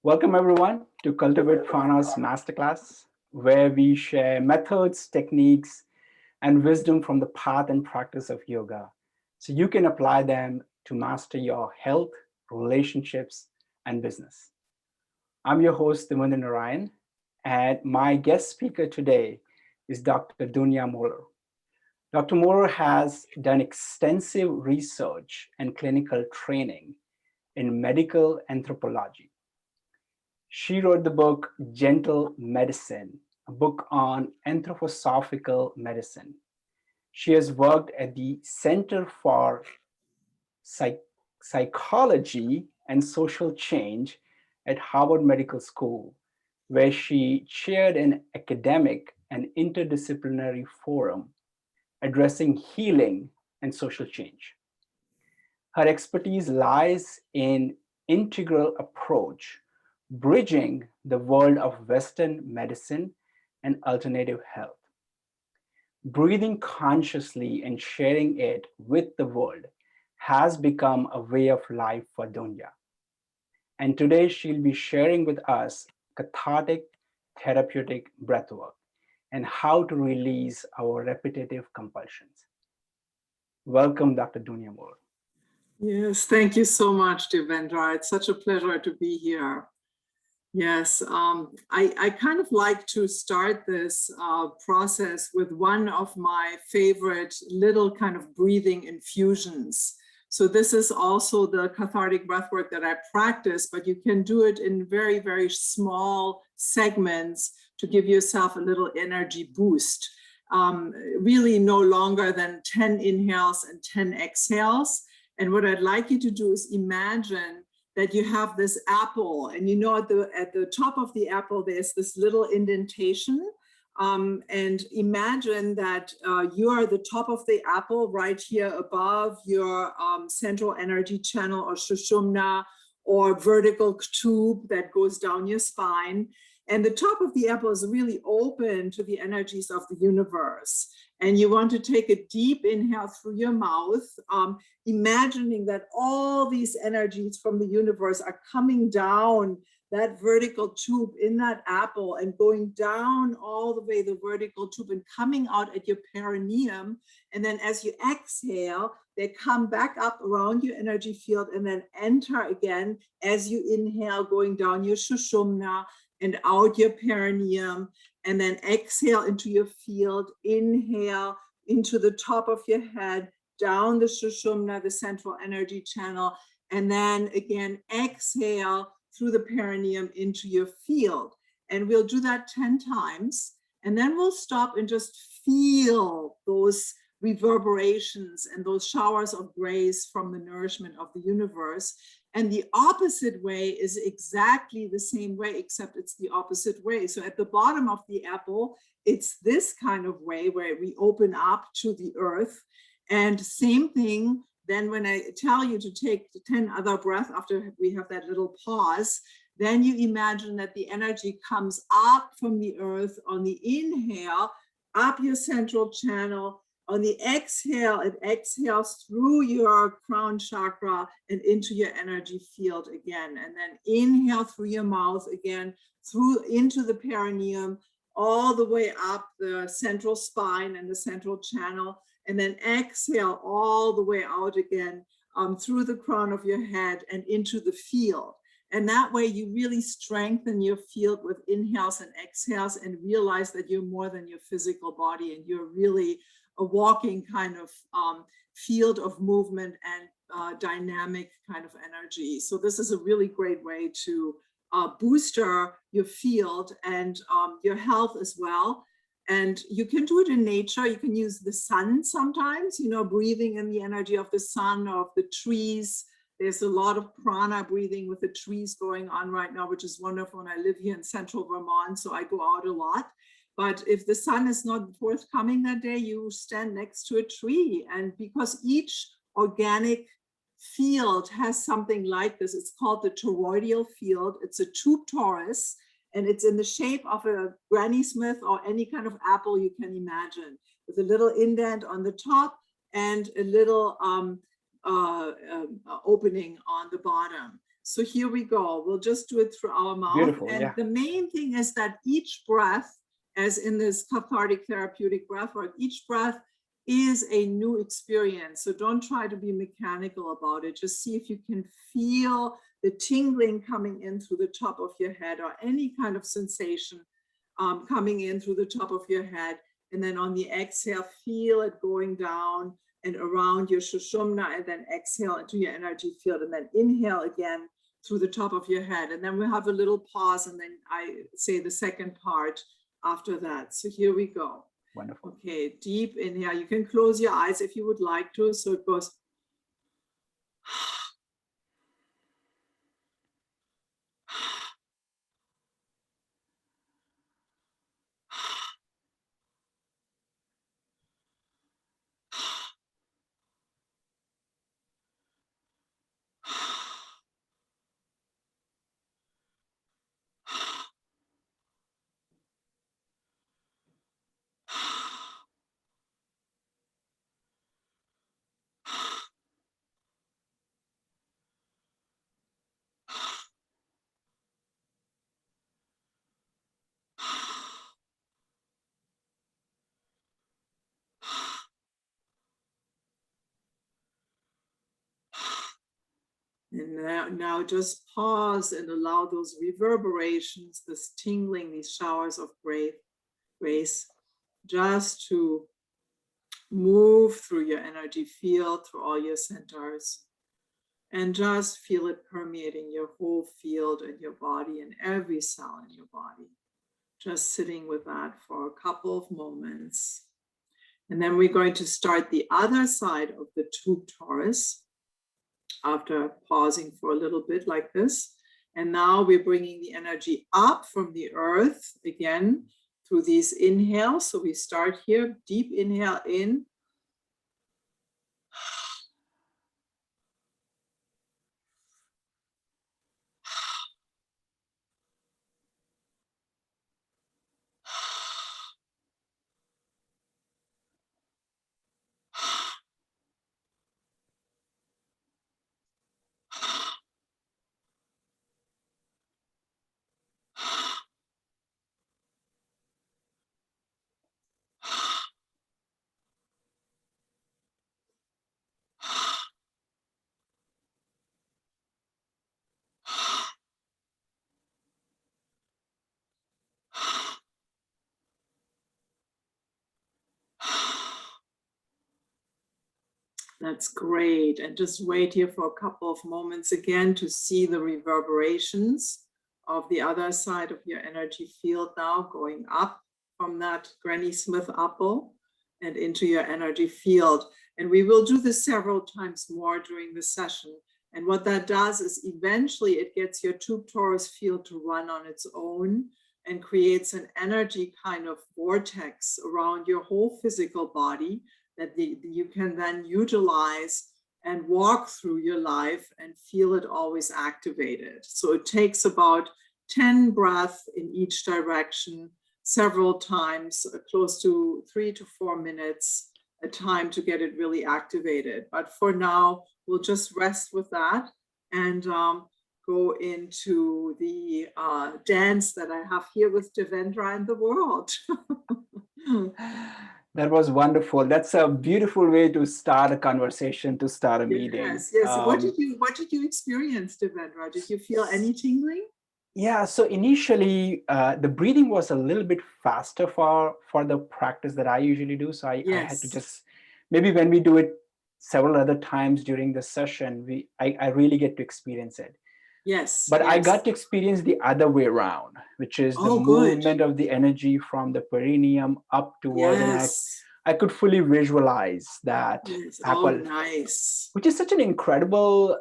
Welcome, everyone, to Cultivate Prana's Masterclass, where we share methods, techniques, and wisdom from the path and practice of yoga so you can apply them to master your health, relationships, and business. I'm your host, Devendra Narayan, and my guest speaker today is Dr. Dunja Moeller. Dr. Moeller has done extensive research and clinical training in medical anthropology. She wrote the book Gentle Medicine, a book on anthroposophical medicine. She has worked at the Center for Psychology and Social Change at Harvard Medical School, where she chaired an academic and interdisciplinary forum addressing healing and social change. Her expertise lies in integral approach, bridging the world of Western medicine and alternative health. Breathing consciously and sharing it with the world has become a way of life for Dunja. And today she'll be sharing with us cathartic therapeutic breathwork and how to release our repetitive compulsions. Welcome, Dr. Dunja Moore. Yes, thank you so much, Devendra. It's such a pleasure to be here. Yes, I kind of like to start this process with one of my favorite little kind of breathing infusions. So this is also the cathartic breathwork that I practice, but you can do it in very, very small segments to give yourself a little energy boost. Really no longer than 10 inhales and 10 exhales. And what I'd like you to do is imagine that you have this apple, and at the top of the apple, there's this little indentation. And imagine that you are the top of the apple right here above your central energy channel or sushumna or vertical tube that goes down your spine. And the top of the apple is really open to the energies of the universe. And you want to take a deep inhale through your mouth, imagining that all these energies from the universe are coming down that vertical tube in that apple and going down all the way the vertical tube and coming out at your perineum. And then as you exhale, they come back up around your energy field and then enter again as you inhale, going down your sushumna and out your perineum, and then exhale into your field, inhale into the top of your head, down the sushumna, the central energy channel, and then again, exhale through the perineum into your field. And we'll do that 10 times, and then we'll stop and just feel those reverberations and those showers of grace from the nourishment of the universe. And the opposite way is exactly the same way, except it's the opposite way. So at the bottom of the apple, it's this kind of way where we open up to the earth. And same thing, then when I tell you to take 10 other breaths after we have that little pause, then you imagine that the energy comes up from the earth on the inhale, up your central channel. On the exhale, it exhales through your crown chakra and into your energy field again. And then inhale through your mouth again, through into the perineum, all the way up the central spine and the central channel. And then exhale all the way out again through the crown of your head and into the field. And that way you really strengthen your field with inhales and exhales and realize that you're more than your physical body and you're really a walking kind of field of movement and dynamic kind of energy. So this is a really great way to booster your field and your health as well. And you can do it in nature. You can use the sun sometimes, breathing in the energy of the sun or of the trees. There's a lot of prana breathing with the trees going on right now, which is wonderful. And I live here in central Vermont, so I go out a lot. But if the sun is not forthcoming that day, you stand next to a tree. And because each organic field has something like this, it's called the toroidal field. It's a tube torus, and it's in the shape of a Granny Smith or any kind of apple you can imagine, with a little indent on the top and a little opening on the bottom. So here we go. We'll just do it through our mouth. Beautiful, And yeah. the main thing is that each breath, as in this cathartic therapeutic breathwork, each breath is a new experience. So don't try to be mechanical about it. Just see if you can feel the tingling coming in through the top of your head, or any kind of sensation coming in through the top of your head. And then on the exhale, feel it going down and around your shushumna, and then exhale into your energy field, and then inhale again through the top of your head. And then we'll have a little pause, and then I say the second part after that. So here we go. Wonderful. Okay, deep inhale. You can close your eyes if you would like to. So it goes. And now just pause and allow those reverberations, this tingling, these showers of grace, just to move through your energy field, through all your centers, and just feel it permeating your whole field and your body and every cell in your body. Just sitting with that for a couple of moments. And then we're going to start the other side of the tube torus after pausing for a little bit like this. And now we're bringing the energy up from the earth again through these inhales. So we start here, deep inhale in. That's great. And just wait here for a couple of moments again to see the reverberations of the other side of your energy field now, going up from that Granny Smith apple and into your energy field. And we will do this several times more during the session. And what that does is eventually it gets your tube torus field to run on its own and creates an energy kind of vortex around your whole physical body that you can then utilize and walk through your life and feel it always activated. So it takes about 10 breaths in each direction, several times, close to 3 to 4 minutes a time to get it really activated. But for now, we'll just rest with that and go into the dance that I have here with Devendra and the world. That was wonderful. That's a beautiful way to start a conversation, to start a meeting. Yes. What did you experience, Devendra? Did you feel any tingling? Yeah. So initially, the breathing was a little bit faster for the practice that I usually do. So I had to just, maybe when we do it several other times during the session, I really get to experience it. Yes. But I got to experience the other way around, which is the movement of the energy from the perineum up towards the neck. I could fully visualize that apple, which is such an incredible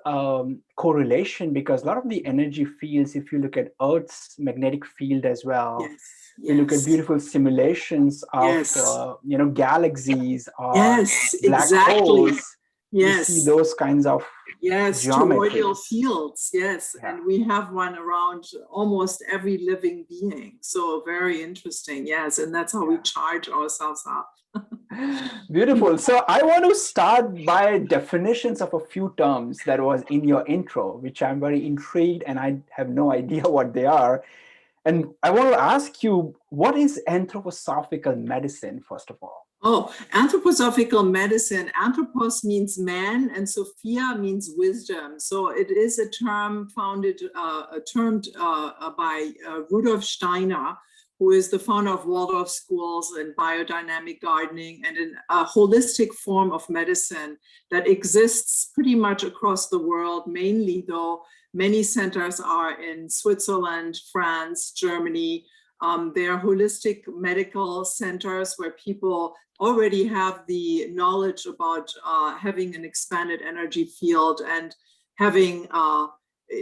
correlation, because a lot of the energy fields, if you look at Earth's magnetic field as well, we look at beautiful simulations of galaxies or black holes. You see those kinds of toroidal fields. And we have one around almost every living being. So very interesting. And that's how we charge ourselves up. Beautiful. So I want to start by definitions of a few terms that was in your intro, which I'm very intrigued and I have no idea what they are. And I want to ask you, what is anthroposophical medicine, first of all? Oh, anthroposophical medicine. Anthropos means man, and Sophia means wisdom. So it is a term termed by Rudolf Steiner, who is the founder of Waldorf schools and biodynamic gardening, and a holistic form of medicine that exists pretty much across the world. Mainly, though, many centers are in Switzerland, France, Germany. They are holistic medical centers where people already have the knowledge about having an expanded energy field and having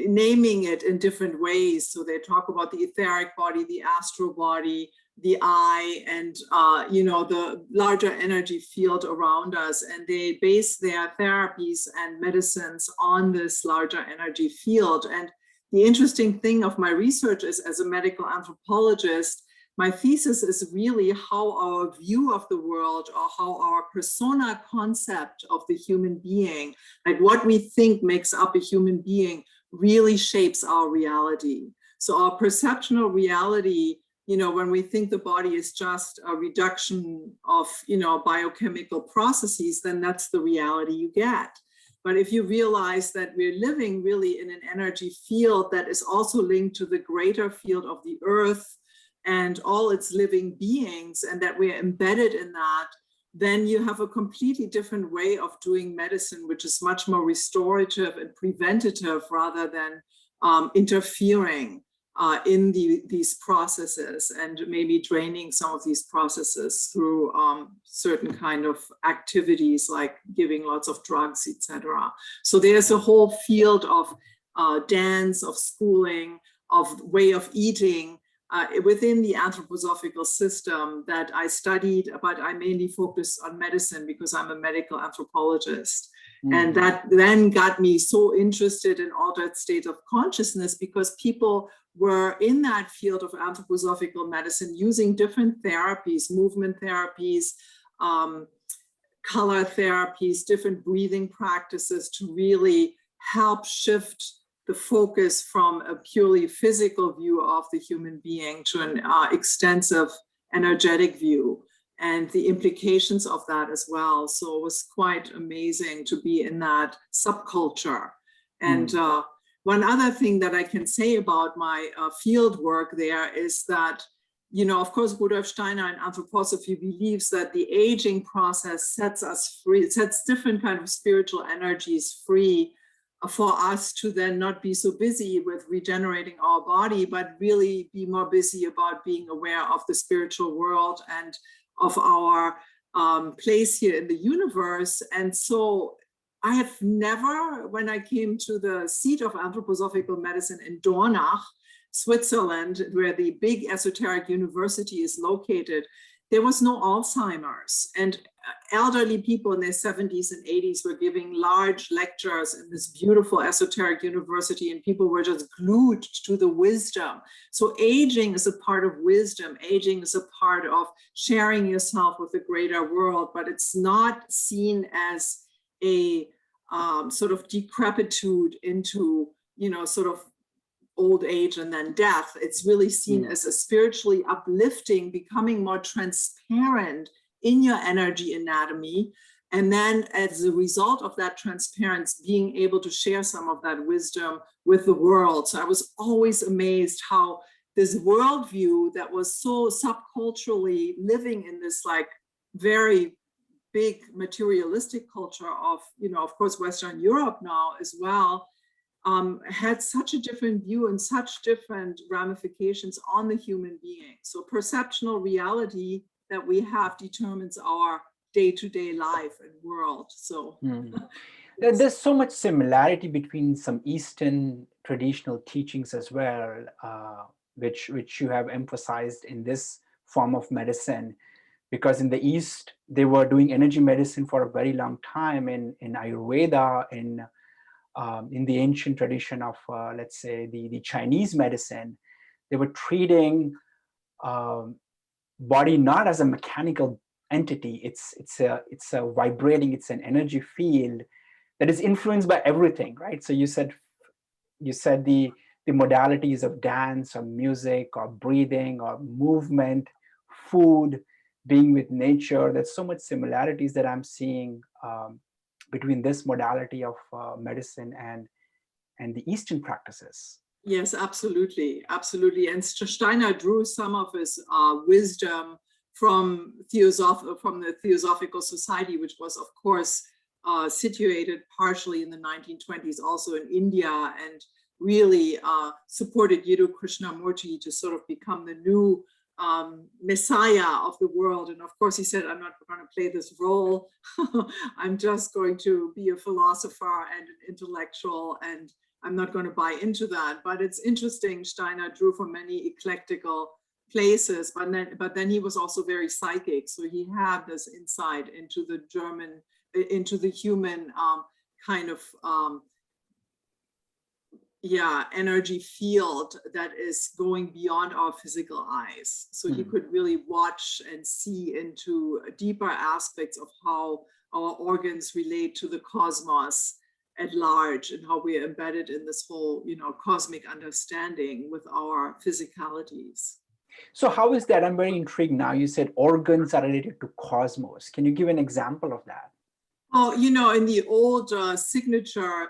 naming it in different ways. So they talk about the etheric body, the astral body, the eye, and the larger energy field around us. And they base their therapies and medicines on this larger energy field. And the interesting thing of my research is, as a medical anthropologist, my thesis is really how our view of the world, or how our persona concept of the human being, like what we think makes up a human being, really shapes our reality. So our perceptual reality, when we think the body is just a reduction of, biochemical processes, then that's the reality you get. But if you realize that we're living really in an energy field that is also linked to the greater field of the earth and all its living beings, and that we're embedded in that, then you have a completely different way of doing medicine, which is much more restorative and preventative rather than interfering in these processes, and maybe draining some of these processes through certain kind of activities like giving lots of drugs, etc. So there's a whole field of dance, of schooling, of way of eating within the anthroposophical system that I studied, but I mainly focused on medicine because I'm a medical anthropologist. And that then got me so interested in altered state of consciousness, because people were in that field of anthroposophical medicine using different therapies, movement therapies, color therapies, different breathing practices to really help shift the focus from a purely physical view of the human being to an extensive energetic view, and the implications of that as well. So it was quite amazing to be in that subculture. And one other thing that I can say about my field work there is that, of course, Rudolf Steiner in Anthroposophy believes that the aging process sets us free. It sets different kind of spiritual energies free for us to then not be so busy with regenerating our body, but really be more busy about being aware of the spiritual world and of our place here in the universe. And so I have never, when I came to the seat of anthroposophical medicine in Dornach, Switzerland, where the big esoteric university is located, there was no Alzheimer's. And elderly people in their 70s and 80s were giving large lectures in this beautiful esoteric university, and people were just glued to the wisdom. So aging is a part of wisdom. Aging is a part of sharing yourself with the greater world, but it's not seen as a sort of decrepitude into, sort of old age and then death. It's really seen as a spiritually uplifting, becoming more transparent in your energy anatomy. And then as a result of that transparency, being able to share some of that wisdom with the world. So I was always amazed how this worldview that was so subculturally living in this like very big materialistic culture of, of course, Western Europe now as well, had such a different view and such different ramifications on the human being. So perceptual reality that we have determines our day-to-day life and world. So there's so much similarity between some Eastern traditional teachings as well, which you have emphasized in this form of medicine. Because in the East, they were doing energy medicine for a very long time in Ayurveda, in the ancient tradition of, let's say, the Chinese medicine. They were treating body not as a mechanical entity. It's a vibrating, it's an energy field that is influenced by everything, right? So you said the modalities of dance or music or breathing or movement, food, being with nature. There's so much similarities that I'm seeing between this modality of medicine and the Eastern practices. Yes, absolutely, absolutely. And Steiner drew some of his wisdom from the Theosophical Society, which was, of course, situated partially in the 1920s, also in India, and really supported Yadu Krishnamurti to sort of become the new messiah of the world. And of course, he said, I'm not going to play this role. I'm just going to be a philosopher and an intellectual, and I'm not going to buy into that. But it's interesting, Steiner drew from many eclectical places, but then he was also very psychic. So he had this insight into the human kind of energy field that is going beyond our physical eyes. So he could really watch and see into deeper aspects of how our organs relate to the cosmos at large, and how we are embedded in this whole, cosmic understanding with our physicalities. So how is that? I'm very intrigued now. You said organs are related to cosmos. Can you give an example of that? Oh, in the old signature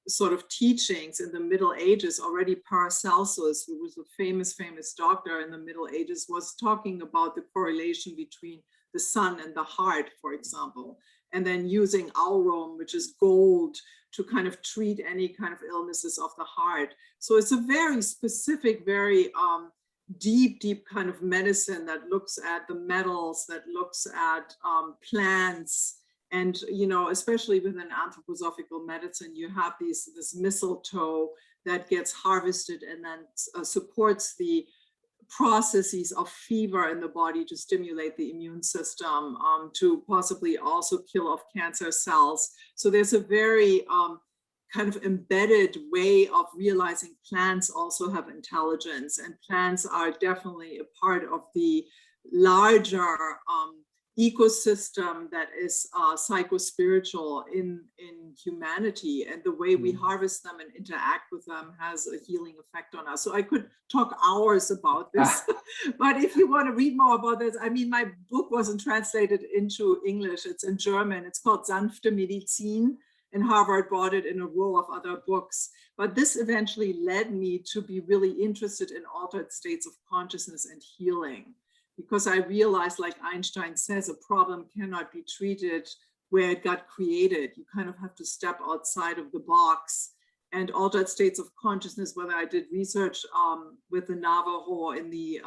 sort of teachings in the Middle Ages, already Paracelsus, who was a famous doctor in the Middle Ages, was talking about the correlation between the sun and the heart, for example, and then using aurum, which is gold, to kind of treat any kind of illnesses of the heart. So it's a very specific, very deep kind of medicine that looks at the metals, that looks at plants. And, especially within anthroposophical medicine, you have this mistletoe that gets harvested and then supports the processes of fever in the body to stimulate the immune system, to possibly also kill off cancer cells. So there's a very kind of embedded way of realizing plants also have intelligence, and plants are definitely a part of the larger ecosystem that is psycho-spiritual in humanity, and the way we harvest them and interact with them has a healing effect on us. So I could talk hours about this, but if you want to read more about this, I mean, my book wasn't translated into English, it's in German, it's called Sanfte Medizin, and Harvard bought it in a row of other books. But this eventually led me to be really interested in altered states of consciousness and healing, because I realized, like Einstein says, a problem cannot be treated where it got created. You kind of have to step outside of the box. And altered states of consciousness, whether I did research with the Navajo in the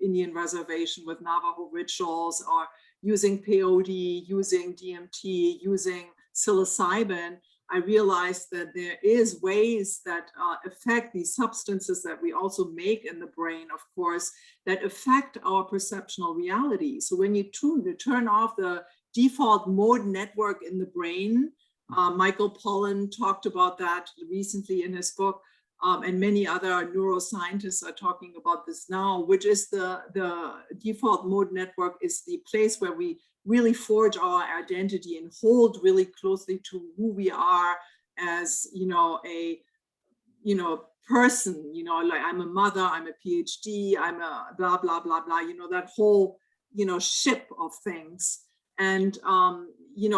Indian reservation with Navajo rituals, or using peyote, using DMT, using psilocybin, I realized that there is ways that affect these substances that we also make in the brain, of course, that affect our perceptual reality. So when you turn off the default mode network in the brain, Michael Pollan talked about that recently in his book, and many other neuroscientists are talking about this now, which is the default mode network is the place where we really forge our identity and hold really closely to who we are as, a person, like I'm a mother, I'm a PhD, I'm a blah, blah, blah, blah, that whole, ship of things. And,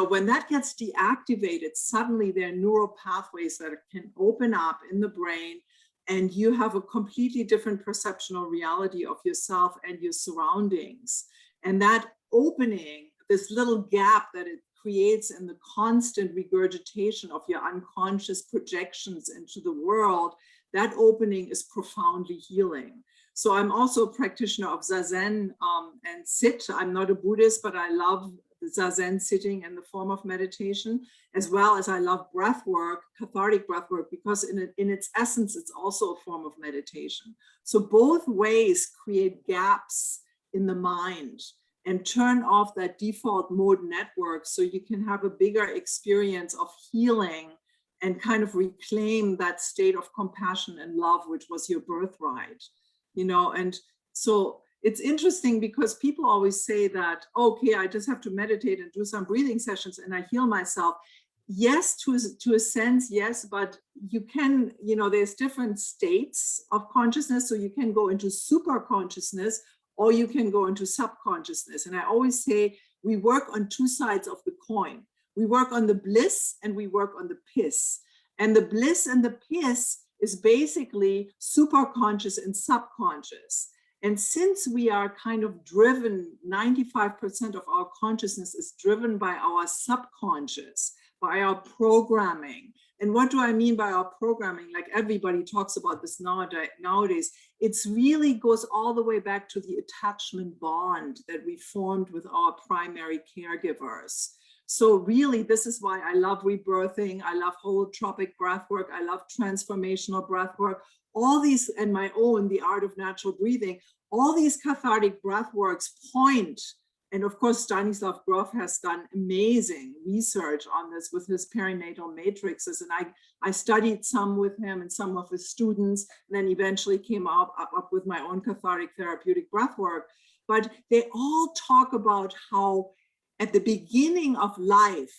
when that gets deactivated, suddenly there are neural pathways that can open up in the brain, and you have a completely different perceptual reality of yourself and your surroundings. And that opening, this little gap that it creates in the constant regurgitation of your unconscious projections into the world, that opening is profoundly healing. So I'm also a practitioner of Zazen and Sit. I'm not a Buddhist, but I love the Zazen sitting in the form of meditation, as well as I love breathwork, cathartic breathwork, because in its essence, it's also a form of meditation. So both ways create gaps in the mind and turn off that default mode network so you can have a bigger experience of healing and kind of reclaim that state of compassion and love, which was your birthright, and so it's interesting because people always say that, okay, I just have to meditate and do some breathing sessions and I heal myself. Yes, to a sense, yes, but you can, there's different states of consciousness. So you can go into super consciousness or you can go into subconsciousness. And I always say we work on two sides of the coin. We work on the bliss and we work on the piss. And the bliss and the piss is basically super conscious and subconscious. And since we are kind of driven, 95% of our consciousness is driven by our subconscious, by our programming. And what do I mean by our programming? Like everybody talks about this nowadays. It's really goes all the way back to the attachment bond that we formed with our primary caregivers. So really, this is why I love rebirthing. I love holotropic breathwork. I love transformational breathwork. All these, and my own, the art of natural breathing, all these cathartic breathworks point. And of course, Stanislav Grof has done amazing research on this with his perinatal matrices. And I studied some with him and some of his students, and then eventually came up with my own cathartic therapeutic breathwork. But they all talk about how at the beginning of life,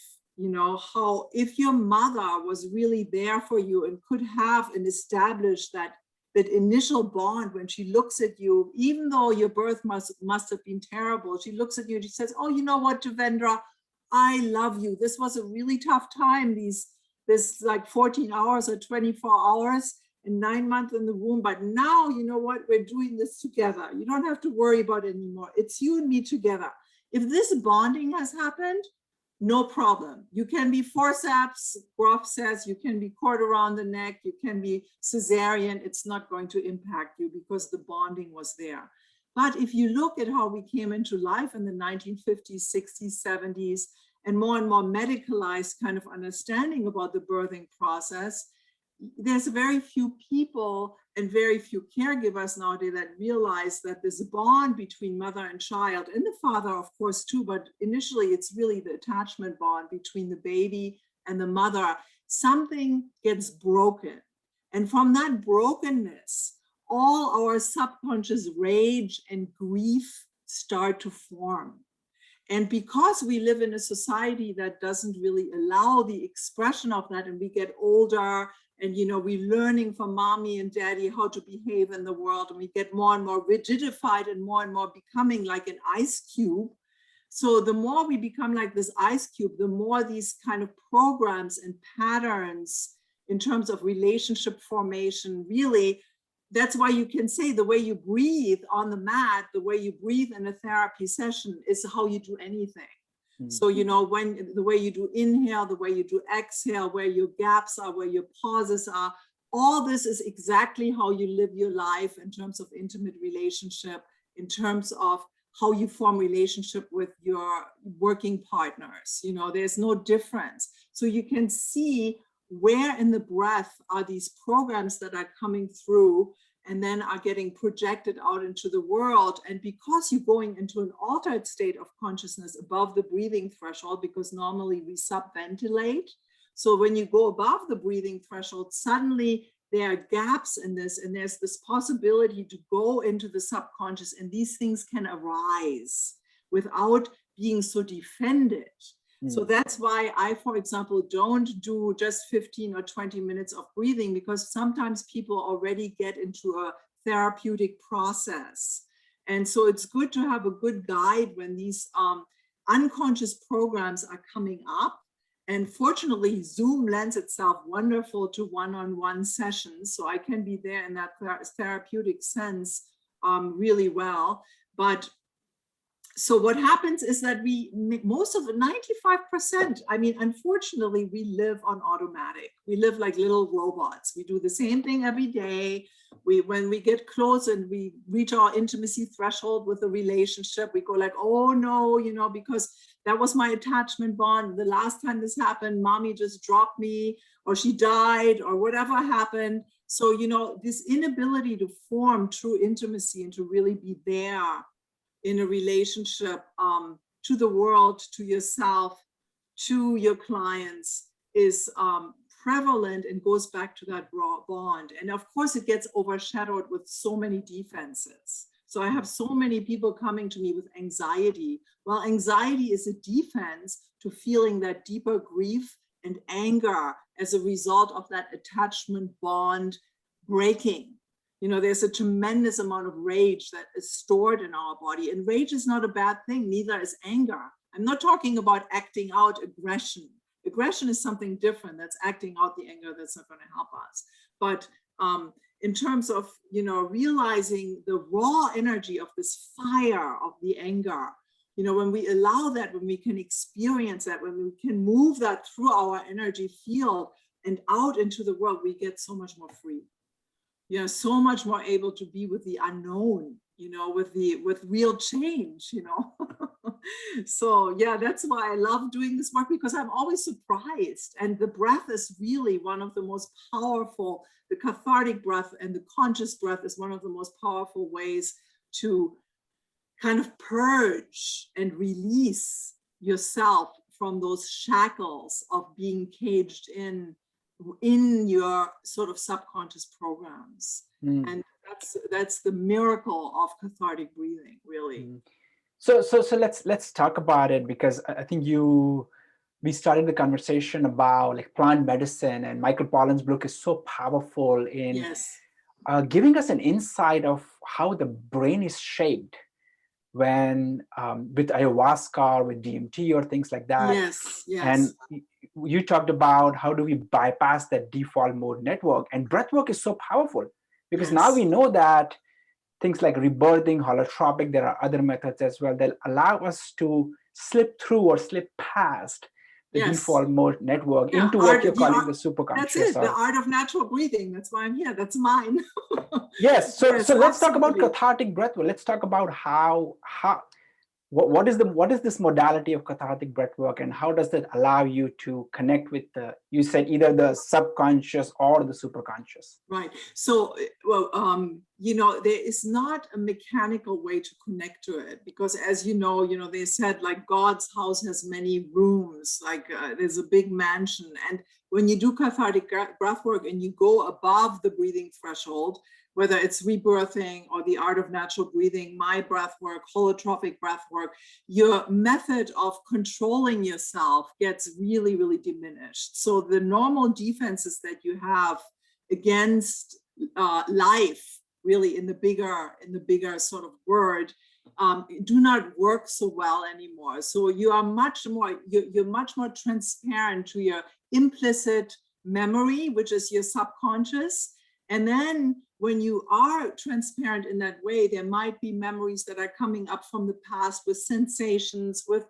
how if your mother was really there for you and could have and establish that initial bond when she looks at you, even though your birth must have been terrible, she looks at you and she says, oh, you know what, Devendra, I love you. This was a really tough time, this like 14 hours or 24 hours and 9 months in the womb. But now, you know what, we're doing this together. You don't have to worry about it anymore. It's you and me together. If this bonding has happened, no problem. You can be forceps, Grof says, you can be cord around the neck, you can be cesarean. It's not going to impact you because the bonding was there. But if you look at how we came into life in the 1950s, 60s, 70s, and more medicalized kind of understanding about the birthing process, there's very few people and very few caregivers nowadays that realize that there's a bond between mother and child, and the father, of course, too, but initially it's really the attachment bond between the baby and the mother. Something gets broken. And from that brokenness, all our subconscious rage and grief start to form. And because we live in a society that doesn't really allow the expression of that, and we get older, and we're learning from mommy and daddy how to behave in the world, and we get more and more rigidified and more becoming like an ice cube. So the more we become like this ice cube, the more these kind of programs and patterns in terms of relationship formation, really, that's why you can say the way you breathe on the mat, the way you breathe in a therapy session is how you do anything. So, when the way you do inhale, the way you do exhale, where your gaps are, where your pauses are, all this is exactly how you live your life in terms of intimate relationship, in terms of how you form relationship with your working partners. There's no difference. So you can see where in the breath are these programs that are coming through and then are getting projected out into the world. And because you're going into an altered state of consciousness above the breathing threshold, because normally we subventilate. So when you go above the breathing threshold, suddenly there are gaps in this, and there's this possibility to go into the subconscious, and these things can arise without being so defended. So that's why I, for example, don't do just 15 or 20 minutes of breathing, because sometimes people already get into a therapeutic process. And so it's good to have a good guide when these unconscious programs are coming up. And fortunately, Zoom lends itself wonderful to one-on-one sessions. So I can be there in that therapeutic sense really well. But so what happens is that most of the 95%, unfortunately, we live on automatic. We live like little robots. We do the same thing every day. When we get close and we reach our intimacy threshold with a relationship, we go like, oh no, because that was my attachment bond. The last time this happened, mommy just dropped me, or she died, or whatever happened. So, this inability to form true intimacy and to really be there in a relationship to the world, to yourself, to your clients is prevalent and goes back to that raw bond. And of course, it gets overshadowed with so many defenses. So I have so many people coming to me with anxiety. Well, anxiety is a defense to feeling that deeper grief and anger as a result of that attachment bond breaking. You know, there's a tremendous amount of rage that is stored in our body, and rage is not a bad thing, neither is anger. I'm not talking about acting out aggression. Aggression is something different. That's acting out the anger. That's not going to help us. But in terms of, you know, realizing the raw energy of this fire of the anger, you know, when we allow that, when we can experience that, when we can move that through our energy field and out into the world, we get so much more free. You know, so much more able to be with the unknown, you know, with real change, you know. So yeah, that's why I love doing this work, because I'm always surprised. And the breath is really one of the most powerful, the cathartic breath and the conscious breath is one of the most powerful ways to kind of purge and release yourself from those shackles of being caged in your sort of subconscious programs. And that's the miracle of cathartic breathing, really. So let's talk about it, because I think we started the conversation about like plant medicine, and Michael Pollan's book is so powerful in giving us an insight of how the brain is shaped when with ayahuasca or with DMT or things like that. Yes. And you talked about how do we bypass that default mode network, and breathwork is so powerful because now we know that things like rebirthing, holotropic, there are other methods as well that allow us to slip through or slip past the default mode network into what you're calling the superconscious. That's it, the art of natural breathing. That's why I'm here. That's mine. Yes. So let's talk about cathartic breathwork. Let's talk about what is this modality of cathartic breathwork, and how does that allow you to connect with you said either the subconscious or the superconscious? Right. So, well, you know, there is not a mechanical way to connect to it, because as you know, they said like God's house has many rooms, like there's a big mansion. And when you do cathartic breathwork and you go above the breathing threshold, whether it's rebirthing or the art of natural breathing, my breath work, holotropic breath work, your method of controlling yourself gets really, really diminished. So the normal defenses that you have against life, really in the bigger sort of word, do not work so well anymore. So you are you're much more transparent to your implicit memory, which is your subconscious. And then when you are transparent in that way, there might be memories that are coming up from the past with sensations, with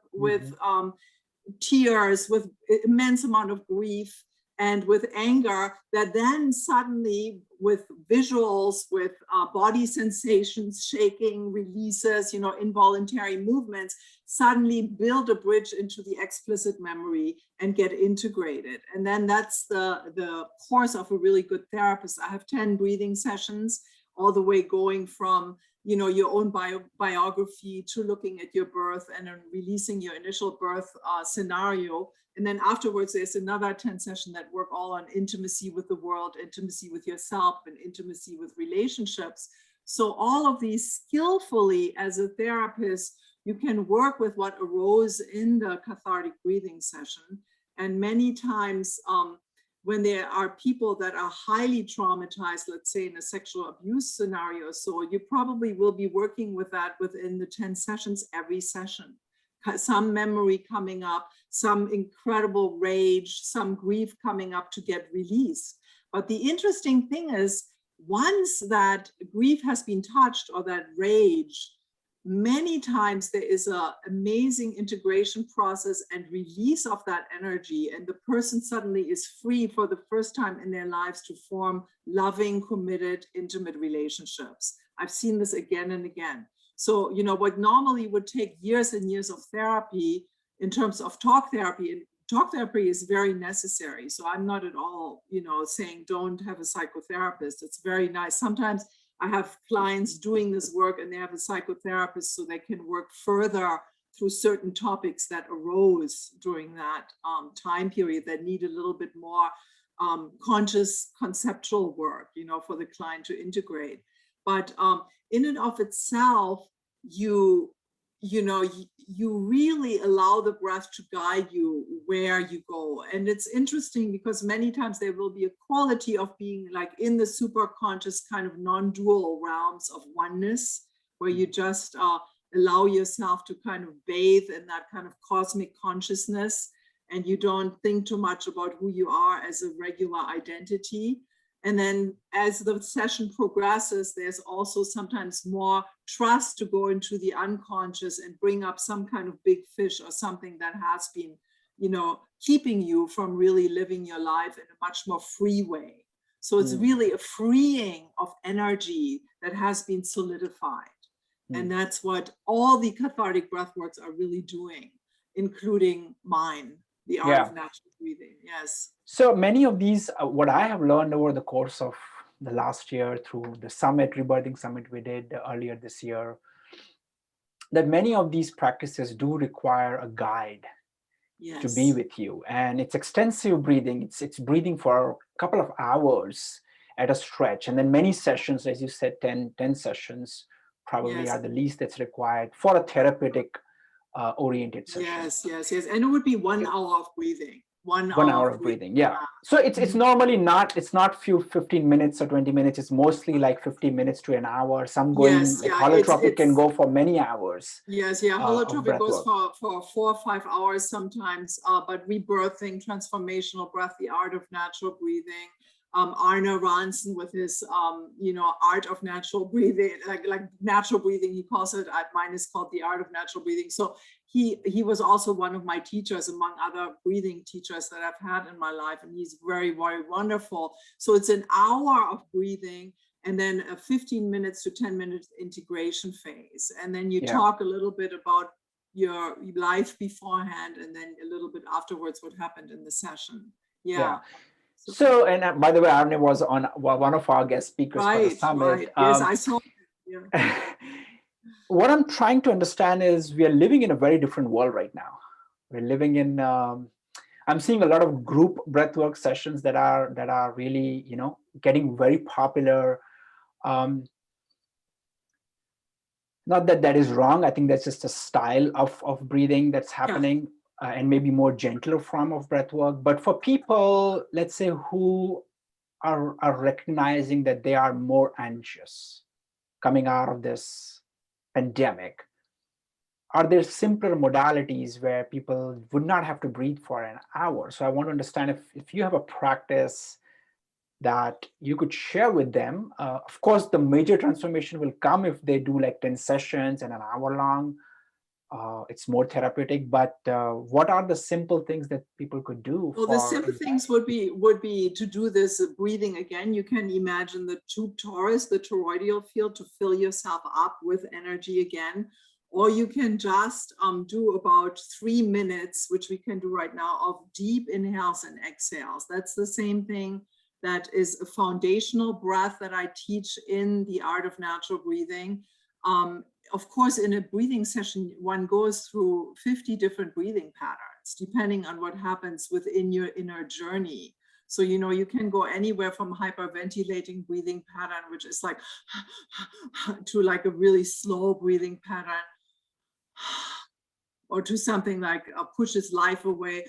tears, with immense amount of grief, and with anger, that then suddenly with visuals, with body sensations, shaking, releases, involuntary movements, suddenly build a bridge into the explicit memory and get integrated. And then that's the course of a really good therapist. I have 10 breathing sessions, all the way going from your own biography to looking at your birth and then releasing your initial birth scenario. And then afterwards, there's another 10 sessions that work all on intimacy with the world, intimacy with yourself, and intimacy with relationships. So all of these skillfully as a therapist, you can work with what arose in the cathartic breathing session. And many times when there are people that are highly traumatized, let's say in a sexual abuse scenario, so you probably will be working with that within the 10 sessions every session. Some memory coming up, some incredible rage, some grief coming up to get released. But the interesting thing is, once that grief has been touched or that rage, many times there is an amazing integration process and release of that energy, and the person suddenly is free for the first time in their lives to form loving, committed, intimate relationships. I've seen this again and again. So, what normally would take years and years of therapy in terms of talk therapy, and talk therapy is very necessary. So I'm not at all, saying don't have a psychotherapist. It's very nice. Sometimes I have clients doing this work and they have a psychotherapist so they can work further through certain topics that arose during that time period that need a little bit more conscious conceptual work, for the client to integrate. But in and of itself, you really allow the breath to guide you where you go. And it's interesting because many times there will be a quality of being like in the superconscious kind of non-dual realms of oneness, where you just allow yourself to kind of bathe in that kind of cosmic consciousness, and you don't think too much about who you are as a regular identity. And then as the session progresses, there's also sometimes more trust to go into the unconscious and bring up some kind of big fish or something that has been, keeping you from really living your life in a much more free way. So it's really a freeing of energy that has been solidified. And that's what all the cathartic breathworks are really doing, including mine, the art of natural breathing. Yes. So many of these, what I have learned over the course of the last year through the summit, Rebirthing Summit we did earlier this year, that many of these practices do require a guide to be with you. And it's extensive breathing. It's breathing for a couple of hours at a stretch. And then many sessions, as you said, 10 sessions probably are the least that's required for a therapeutic oriented session. Yes. And it would be 1 hour of breathing. 1 hour of breathing. So it's normally not, it's not 15 minutes or 20 minutes. It's mostly like 15 minutes to an hour. Some going, holotropic can go for many hours. Holotropic goes for 4 or 5 hours sometimes, but rebirthing, transformational breath, the art of natural breathing. Arne Ranson with his, art of natural breathing, like natural breathing, he calls it. Mine is called the art of natural breathing. So he was also one of my teachers, among other breathing teachers that I've had in my life, and he's very, very wonderful. So it's an hour of breathing, and then a 15 minutes to 10 minutes integration phase, and then you talk a little bit about your life beforehand, and then a little bit afterwards what happened in the session. So, and by the way, Arne was on one of our guest speakers for the summit. Yes, I saw. What I'm trying to understand is we are living in a very different world right now. We're living in, I'm seeing a lot of group breathwork sessions that are really, getting very popular. Not that that is wrong. I think that's just a style of breathing that's happening. And maybe more gentler form of breath work. But for people, let's say, who are recognizing that they are more anxious coming out of this pandemic, are there simpler modalities where people would not have to breathe for an hour? So I want to understand if you have a practice that you could share with them. Of course, the major transformation will come if they do like 10 sessions and an hour long. It's more therapeutic, but what are the simple things that people could do? Well, the simple things would be to do this breathing again. You can imagine the tube torus, the toroidal field, to fill yourself up with energy again. Or you can just do about 3 minutes, which we can do right now, of deep inhales and exhales. That's the same thing. That is a foundational breath that I teach in the art of natural breathing. Of course, in a breathing session, one goes through 50 different breathing patterns, depending on what happens within your inner journey. So, you can go anywhere from hyperventilating breathing pattern, which is like, to like a really slow breathing pattern, or to something like pushes life away.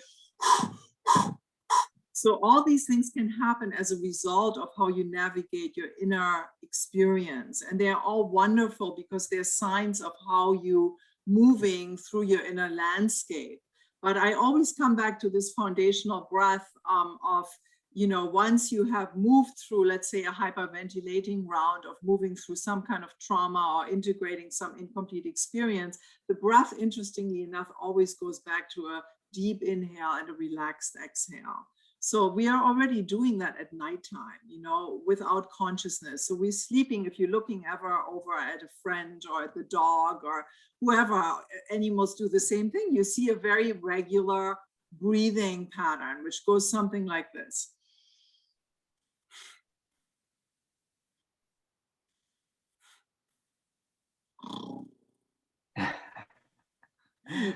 So all these things can happen as a result of how you navigate your inner experience. And they're all wonderful because they're signs of how you moving through your inner landscape. But I always come back to this foundational breath of, once you have moved through, let's say, a hyperventilating round of moving through some kind of trauma or integrating some incomplete experience, the breath, interestingly enough, always goes back to a deep inhale and a relaxed exhale. So we are already doing that at nighttime, without consciousness. So we're sleeping, if you're looking ever over at a friend or at the dog or whoever, animals do the same thing. You see a very regular breathing pattern, which goes something like this.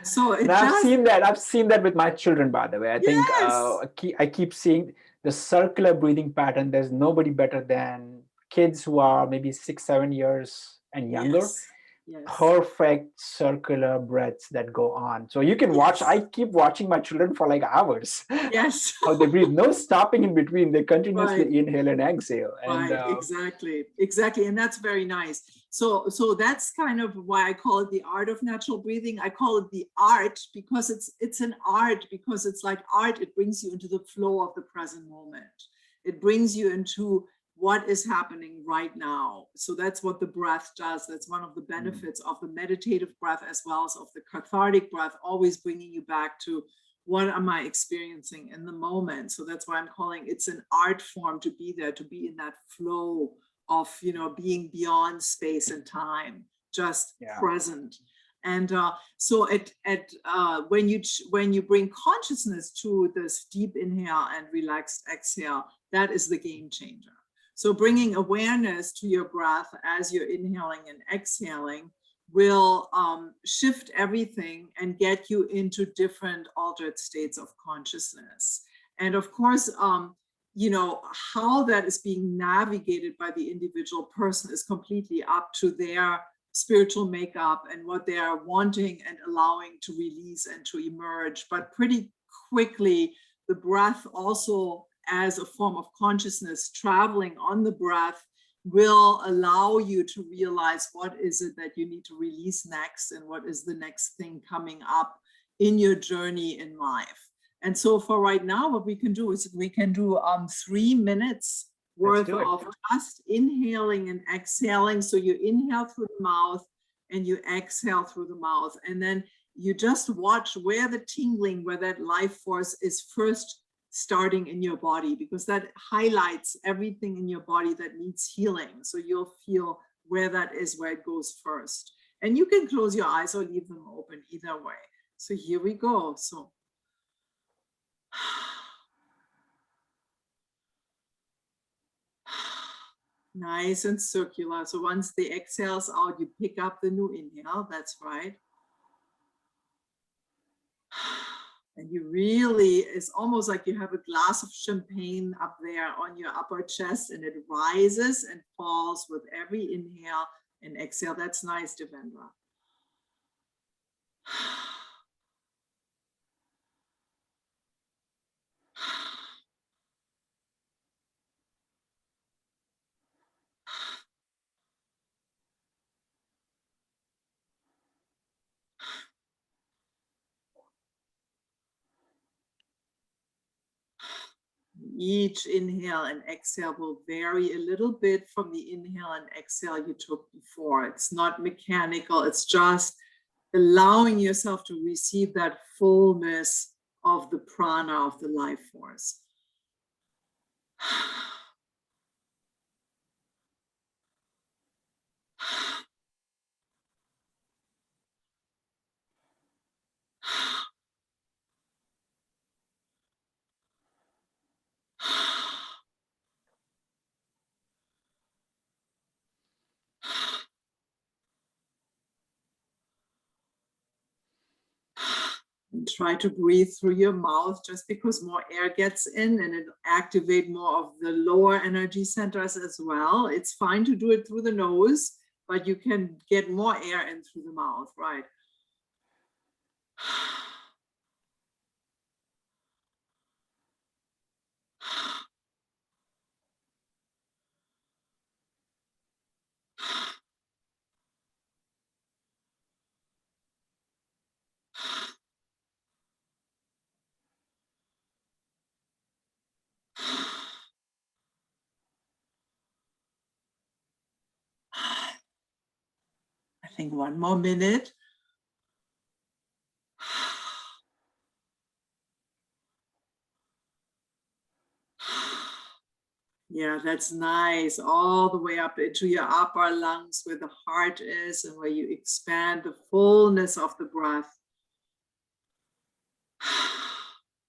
So I've seen that with my children, by the way. I think I keep seeing the circular breathing pattern. There's nobody better than kids who are maybe 6, 7 years and younger, Yes. Yes. perfect circular breaths that go on. So you can watch, Yes. I keep watching my children for like hours. Yes. How they breathe, no stopping in between. They Right. continuously inhale and exhale. And Right, exactly, exactly, and that's very nice. So that's kind of why I call it the art of natural breathing. I call it the art because it's an art, because it's like art. It brings you into the flow of the present moment. It brings you into what is happening right now. So that's what the breath does. That's one of the benefits of the meditative breath as well as of the cathartic breath, always bringing you back to what am I experiencing in the moment. So that's why I'm calling it's an art form to be there, to be in that flow of, you know, being beyond space and time, just yeah, present. And so when you bring consciousness to this deep inhale and relaxed exhale, that is the game changer. So bringing awareness to your breath as you're inhaling and exhaling will shift everything and get you into different altered states of consciousness. And of course, you know, how that is being navigated by the individual person is completely up to their spiritual makeup and what they are wanting and allowing to release and to emerge. But pretty quickly, the breath also as a form of consciousness traveling on the breath will allow you to realize what is it that you need to release next and what is the next thing coming up in your journey in life. And so for right now, what we can do is we can do 3 minutes worth of just inhaling and exhaling. So you inhale through the mouth and you exhale through the mouth. And then you just watch where the tingling, where that life force is first starting in your body, because that highlights everything in your body that needs healing. So you'll feel where that is, where it goes first. And you can close your eyes or leave them open either way. So here we go. So nice and circular. So once the exhale's out, you pick up the new inhale. That's right. And you really, it's almost like you have a glass of champagne up there on your upper chest, and it rises and falls with every inhale and exhale. That's nice, Devendra. Each inhale and exhale will vary a little bit from the inhale and exhale you took before. It's not mechanical, it's just allowing yourself to receive that fullness of the prana, of the life force. And try to breathe through your mouth, just because more air gets in and it activate more of the lower energy centers as well. It's fine to do it through the nose, but you can get more air in through the mouth, right? I think 1 more minute. Yeah, that's nice. All the way up into your upper lungs where the heart is and where you expand the fullness of the breath.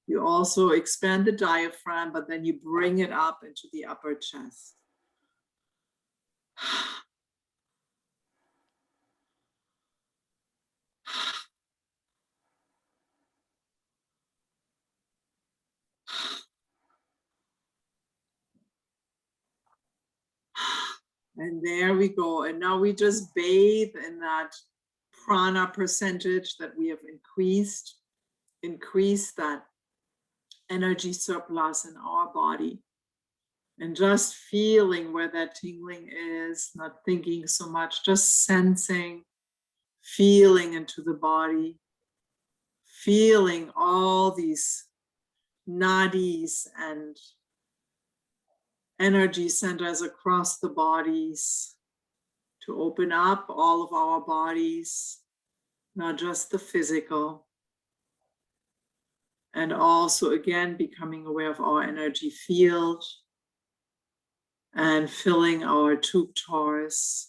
You also expand the diaphragm, but then you bring it up into the upper chest. And there we go. And now we just bathe in that prana percentage that we have increased that energy surplus in our body. And just feeling where that tingling is, not thinking so much, just sensing, feeling into the body, feeling all these nadis and energy centers across the bodies to open up all of our bodies, not just the physical. And also, again, becoming aware of our energy field and filling our tube torus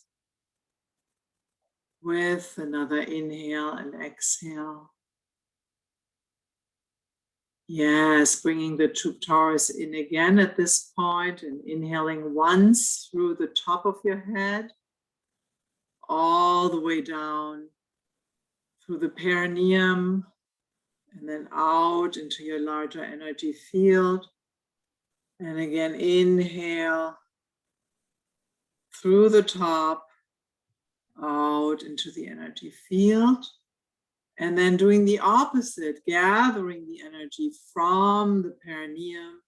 with another inhale and exhale. Yes, bringing the tube torus in again at this point and inhaling once through the top of your head, all the way down through the perineum, and then out into your larger energy field. And again, inhale through the top, out into the energy field. And then doing the opposite, gathering the energy from the perineum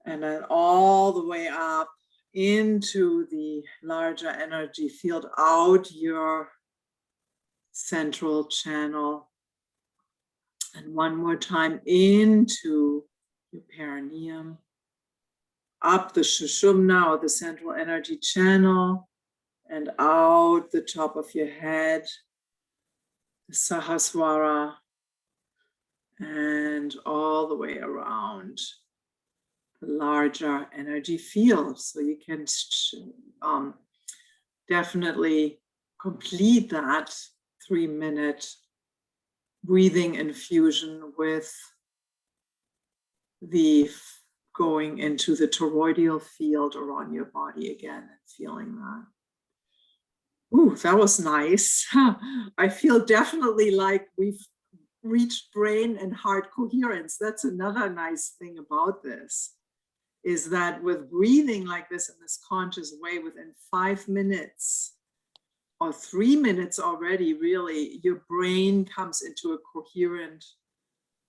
and then all the way up into the larger energy field, out your central channel. And one more time into your perineum, up the Sushumna or the central energy channel, and out the top of your head, the Sahasrara, and all the way around the larger energy field. So you can definitely complete that 3-minute breathing infusion with the going into the toroidal field around your body again and feeling that. Ooh, that was nice. I feel definitely like we've reached brain and heart coherence. That's another nice thing about this, is that with breathing like this in this conscious way, within 5 minutes or 3 minutes already, really, your brain comes into a coherent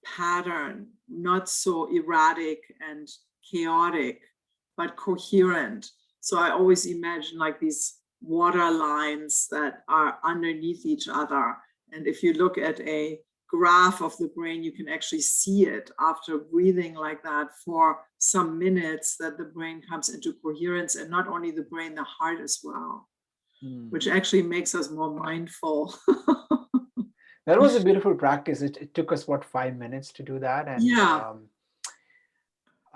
pattern, not so erratic and chaotic, but coherent. So I always imagine like these water lines that are underneath each other. And if you look at a graph of the brain, you can actually see it after breathing like that for some minutes, that the brain comes into coherence, and not only the brain, the heart as well, which actually makes us more mindful. That was a beautiful practice. It took us, what, 5 minutes to do that? And yeah.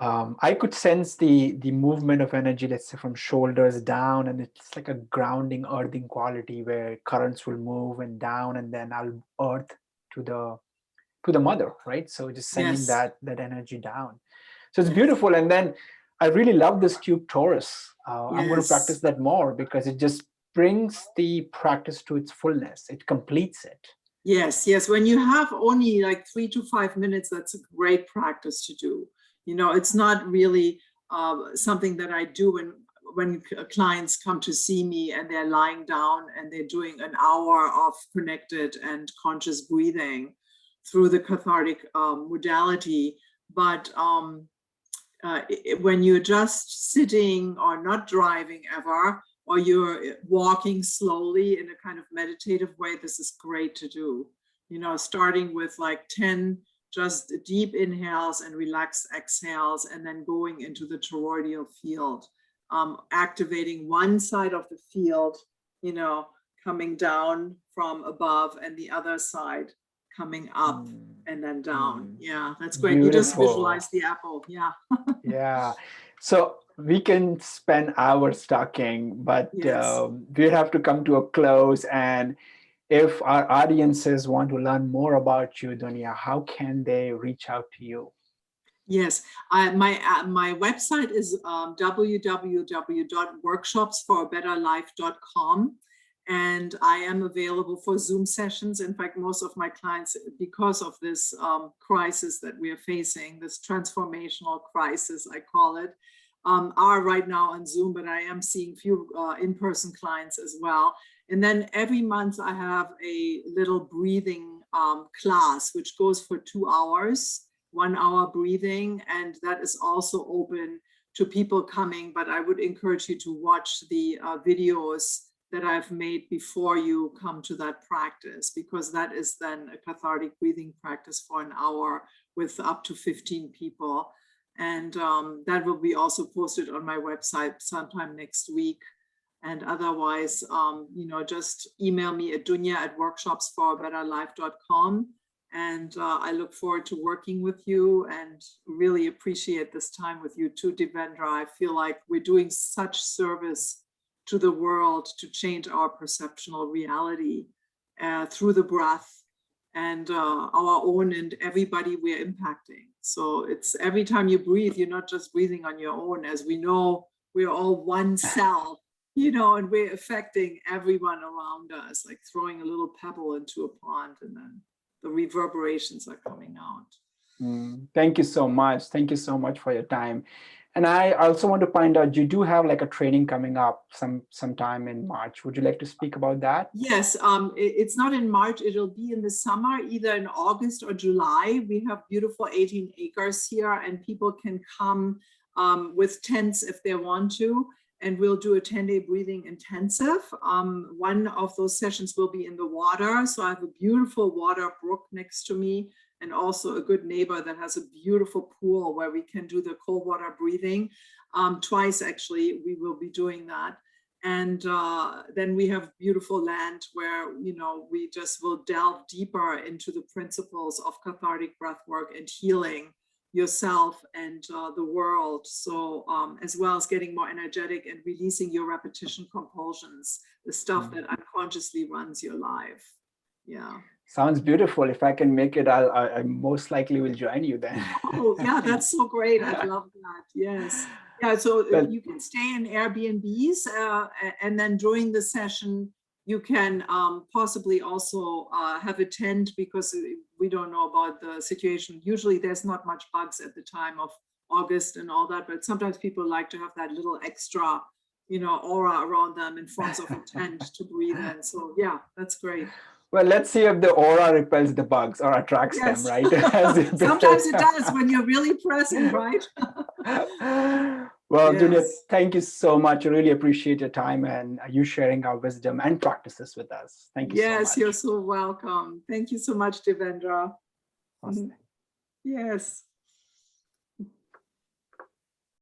I could sense the movement of energy, let's say from shoulders down, and it's like a grounding, earthing quality where currents will move and down, and then I'll earth to the mother, right? So just sending Yes. that energy down. So it's beautiful. And then I really love this tube torus. I'm going to practice that more because it just brings the practice to its fullness. It completes it. Yes. When you have only like 3 to 5 minutes, that's a great practice to do. You know, it's not really something that I do when clients come to see me and they're lying down and they're doing an hour of connected and conscious breathing through the cathartic modality. But when you're just sitting or not driving ever, or you're walking slowly in a kind of meditative way, this is great to do. You know, starting with like 10 just deep inhales and relaxed exhales, and then going into the toroidal field, activating one side of the field, you know, coming down from above, and the other side coming up and then down. Yeah, that's great. Beautiful. You just visualize the apple. Yeah. Yeah. So we can spend hours talking, but we have to come to a close. And if our audiences want to learn more about you, Dunja, how can they reach out to you? Yes, my website is www.workshopsforabetterlife.com. And I am available for Zoom sessions. In fact, most of my clients, because of this crisis that we are facing, this transformational crisis, I call it, are right now on Zoom, but I am seeing few in-person clients as well. And then every month I have a little breathing class, which goes for 2 hours, 1 hour breathing. And that is also open to people coming, but I would encourage you to watch the videos that I've made before you come to that practice, because that is then a cathartic breathing practice for an hour with up to 15 people. And that will be also posted on my website sometime next week. And otherwise, just email me at dunja@workshopsforabetterlife.com. And I look forward to working with you and really appreciate this time with you too, Devendra. I feel like we're doing such service to the world to change our perceptual reality through the breath and our own and everybody we're impacting. So it's every time you breathe, you're not just breathing on your own. As we know, we're all one cell, and we're affecting everyone around us, like throwing a little pebble into a pond and then the reverberations are coming out. Thank you so much. Thank you so much for your time. And I also want to find out, you do have like a training coming up sometime in March. Would you like to speak about that? Yes, it's not in March. It'll be in the summer, either in August or July. We have beautiful 18 acres here, and people can come with tents if they want to. And we'll do a 10-day breathing intensive. One of those sessions will be in the water. So I have a beautiful water brook next to me, and also a good neighbor that has a beautiful pool where we can do the cold water breathing. Twice, actually, we will be doing that. And then we have beautiful land where, we just will delve deeper into the principles of cathartic breathwork and healing yourself and the world. So as well as getting more energetic and releasing your repetition compulsions, the stuff that unconsciously runs your life. Yeah. Sounds beautiful. If I can make it, I most likely will join you then. Oh, yeah, that's so great. I love that. Yes. Yeah, so you can stay in Airbnbs and then during the session, you can possibly also have a tent, because we don't know about the situation. Usually there's not much bugs at the time of August and all that, but sometimes people like to have that little extra, aura around them in forms of a tent to breathe in. So yeah, that's great. Well, let's see if the aura repels the bugs or attracts them, right? Sometimes it does when you're really present, right? Well, Dunja, thank you so much. I really appreciate your time and you sharing our wisdom and practices with us. Thank you so much. Yes, you're so welcome. Thank you so much, Devendra. Awesome. Yes.